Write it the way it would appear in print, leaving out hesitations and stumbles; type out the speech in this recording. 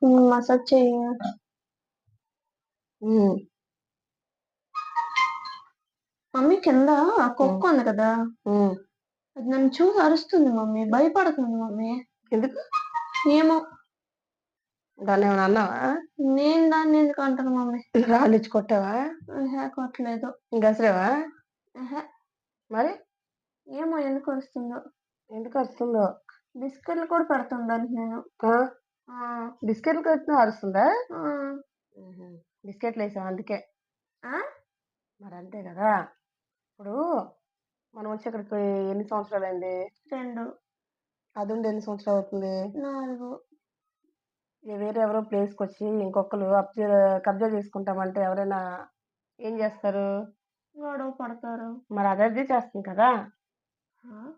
Massage చెయ్యి. ఉమ్, mummy కింద ఉమ్, కుక్క ఉంది కదా, ఉమ్. అది నన్ను చూసి అరుస్తుంది మమ్మీ, భయపడుతుంది మమ్మీ. ఎందుకు ఏమో, దాన్ని ఏమైనా అన్నావా? నేను దాన్ని ఎందుకు అంటాను మమ్మీ? రాళ్ళు ఇచ్చి కొట్టావా? కొట్టలేదు. గసరేవా? ఆహా, మరి ఏమో ఎందుకు అరుస్తుందో. ఎందుకు వస్తుందో? బిస్కెట్లు కూడా పెడుతుండాను నేను. ఆ, ఆ, బిస్కెట్లు కట్టినా అరుస్తుందా? ఆ, బిస్కెట్లు వేసాం అందుకే. ఆ? మరి అంతే కదా. ఇప్పుడు మనం వచ్చి అక్కడికి ఎన్ని సంవత్సరాలు అయింది? 2. అది ఉండి ఎన్ని సంవత్సరాలు అవుతుంది? 4. వేరే ఎవరో ప్లేస్కి వచ్చి ఇంకొకరు కబ్జా చేసుకుంటామంటే ఎవరైనా ఏం చేస్తారు? గొడవ పడతారు. మరి అదే చేస్తుంది కదా. ఆ?